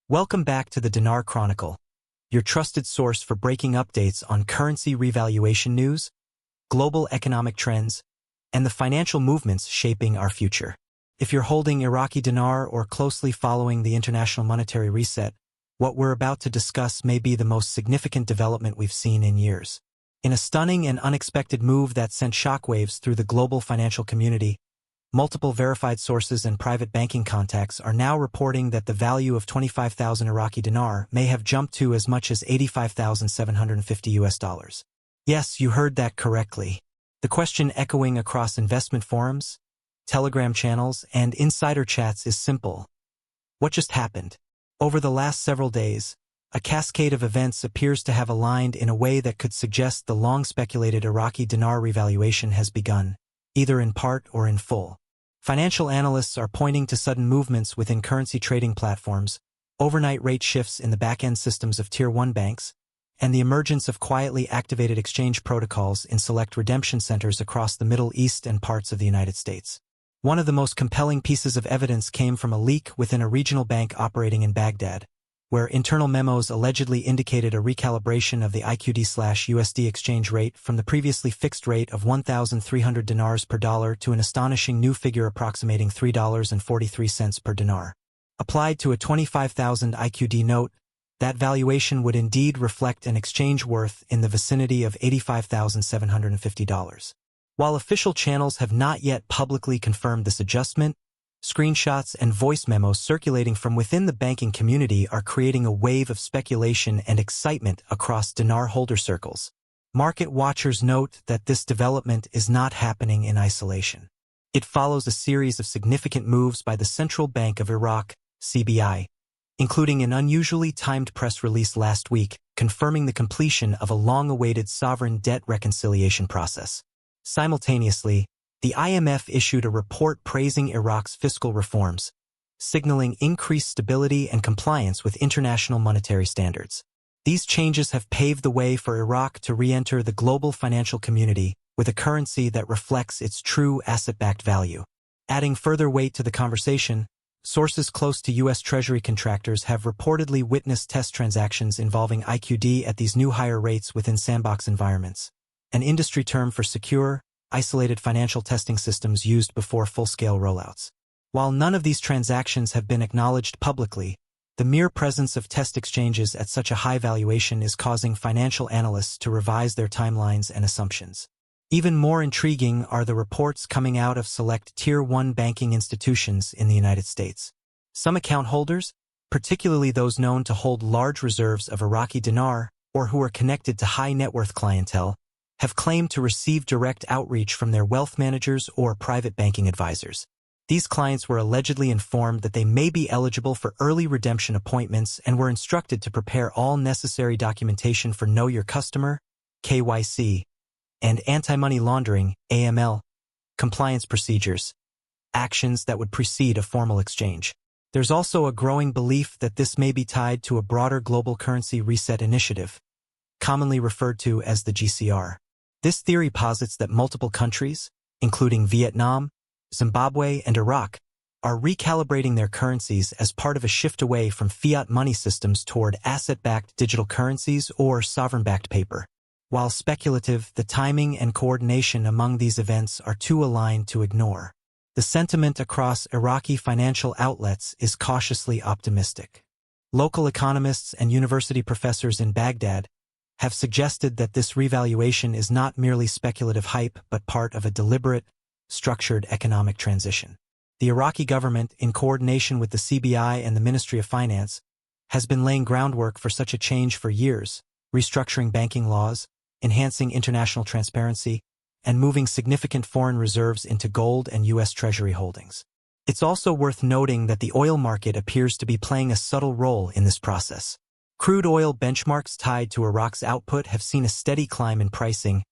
Welcome back to the Dinar Chronicle, your trusted source for breaking updates on currency revaluation news, global economic trends, and the financial movements shaping our future. If you're holding Iraqi dinar or closely following the international monetary reset, what we're about to discuss may be the most significant development we've seen in years. In a stunning and unexpected move that sent shockwaves through the global financial community, multiple verified sources and private banking contacts are now reporting that the value of 25,000 Iraqi dinar may have jumped to as much as $85,750. Yes, you heard that correctly. The question echoing across investment forums, Telegram channels, and insider chats is simple. What just happened? Over the last several days, a cascade of events appears to have aligned in a way that could suggest the long-speculated Iraqi dinar revaluation has begun, either in part or in full. Financial analysts are pointing to sudden movements within currency trading platforms, overnight rate shifts in the back-end systems of Tier 1 banks, and the emergence of quietly activated exchange protocols in select redemption centers across the Middle East and parts of the United States. One of the most compelling pieces of evidence came from a leak within a regional bank operating in Baghdad, where internal memos allegedly indicated a recalibration of the IQD/USD exchange rate from the previously fixed rate of 1,300 dinars per dollar to an astonishing new figure approximating $3.43 per dinar. Applied to a 25,000 IQD note, that valuation would indeed reflect an exchange worth in the vicinity of $85,750. While official channels have not yet publicly confirmed this adjustment, screenshots and voice memos circulating from within the banking community are creating a wave of speculation and excitement across dinar holder circles. Market watchers note that this development is not happening in isolation. It follows a series of significant moves by the Central Bank of Iraq, CBI, including an unusually timed press release last week confirming the completion of a long-awaited sovereign debt reconciliation process. Simultaneously, the IMF issued a report praising Iraq's fiscal reforms, signaling increased stability and compliance with international monetary standards. These changes have paved the way for Iraq to re-enter the global financial community with a currency that reflects its true asset-backed value. Adding further weight to the conversation, sources close to U.S. Treasury contractors have reportedly witnessed test transactions involving IQD at these new higher rates within sandbox environments, an industry term for secure, isolated financial testing systems used before full-scale rollouts. While none of these transactions have been acknowledged publicly, the mere presence of test exchanges at such a high valuation is causing financial analysts to revise their timelines and assumptions. Even more intriguing are the reports coming out of select Tier 1 banking institutions in the United States. Some account holders, particularly those known to hold large reserves of Iraqi dinar or who are connected to high-net-worth clientele, have claimed to receive direct outreach from their wealth managers or private banking advisors. These clients were allegedly informed that they may be eligible for early redemption appointments and were instructed to prepare all necessary documentation for Know Your Customer, KYC, and anti-money laundering, AML, compliance procedures, actions that would precede a formal exchange. There's also a growing belief that this may be tied to a broader global currency reset initiative, commonly referred to as the GCR. This theory posits that multiple countries, including Vietnam, Zimbabwe, and Iraq, are recalibrating their currencies as part of a shift away from fiat money systems toward asset-backed digital currencies or sovereign-backed paper. While speculative, the timing and coordination among these events are too aligned to ignore. The sentiment across Iraqi financial outlets is cautiously optimistic. Local economists and university professors in Baghdad have suggested that this revaluation is not merely speculative hype but part of a deliberate, structured economic transition. The Iraqi government, in coordination with the CBI and the Ministry of Finance, has been laying groundwork for such a change for years, restructuring banking laws, enhancing international transparency, and moving significant foreign reserves into gold and U.S. Treasury holdings. It's also worth noting that the oil market appears to be playing a subtle role in this process. Crude oil benchmarks tied to Iraq's output have seen a steady climb in pricing,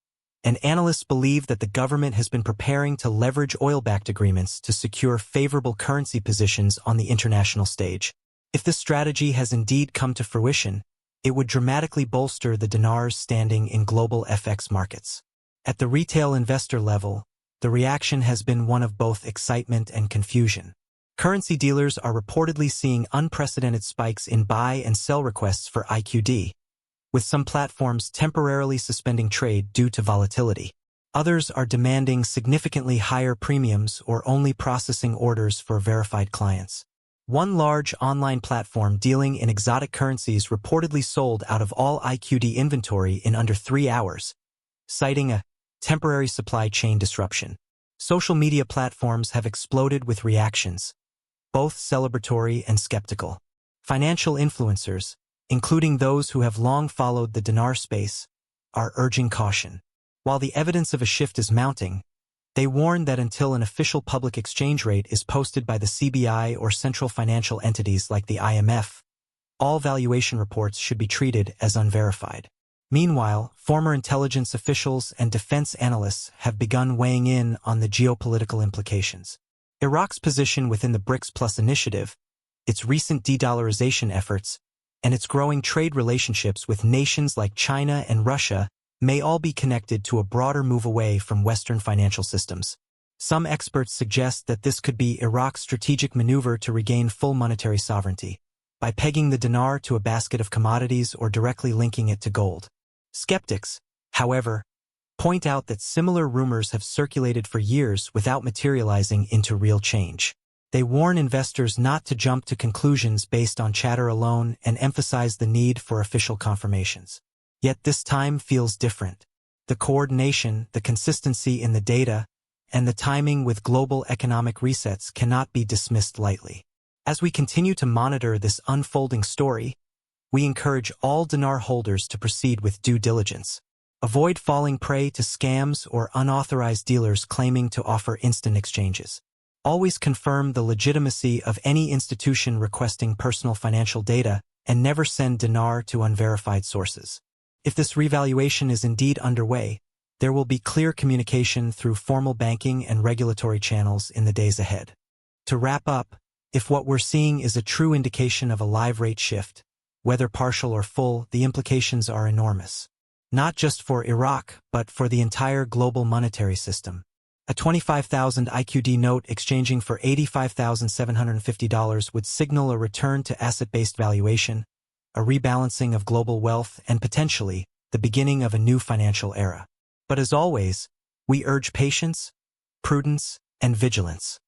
and analysts believe that the government has been preparing to leverage oil-backed agreements to secure favorable currency positions on the international stage. If this strategy has indeed come to fruition, it would dramatically bolster the dinar's standing in global FX markets. At the retail investor level, the reaction has been one of both excitement and confusion. Currency dealers are reportedly seeing unprecedented spikes in buy and sell requests for IQD, with some platforms temporarily suspending trade due to volatility. Others are demanding significantly higher premiums or only processing orders for verified clients. One large online platform dealing in exotic currencies reportedly sold out of all IQD inventory in under 3 hours, citing a temporary supply chain disruption. Social media platforms have exploded with reactions, both celebratory and skeptical. Financial influencers, including those who have long followed the dinar space, are urging caution. While the evidence of a shift is mounting, they warn that until an official public exchange rate is posted by the CBI or central financial entities like the IMF, all valuation reports should be treated as unverified. Meanwhile, former intelligence officials and defense analysts have begun weighing in on the geopolitical implications. Iraq's position within the BRICS Plus initiative, its recent de-dollarization efforts, and its growing trade relationships with nations like China and Russia may all be connected to a broader move away from Western financial systems. Some experts suggest that this could be Iraq's strategic maneuver to regain full monetary sovereignty, by pegging the dinar to a basket of commodities or directly linking it to gold. Skeptics, however, point out that similar rumors have circulated for years without materializing into real change. They warn investors not to jump to conclusions based on chatter alone and emphasize the need for official confirmations. Yet this time feels different. The coordination, the consistency in the data, and the timing with global economic resets cannot be dismissed lightly. As we continue to monitor this unfolding story, we encourage all dinar holders to proceed with due diligence. Avoid falling prey to scams or unauthorized dealers claiming to offer instant exchanges. Always confirm the legitimacy of any institution requesting personal financial data and never send dinar to unverified sources. If this revaluation is indeed underway, there will be clear communication through formal banking and regulatory channels in the days ahead. To wrap up, if what we're seeing is a true indication of a live rate shift, whether partial or full, the implications are enormous. Not just for Iraq, but for the entire global monetary system. A 25,000 IQD note exchanging for $85,750 would signal a return to asset-based valuation, a rebalancing of global wealth, and potentially the beginning of a new financial era. But as always, we urge patience, prudence, and vigilance.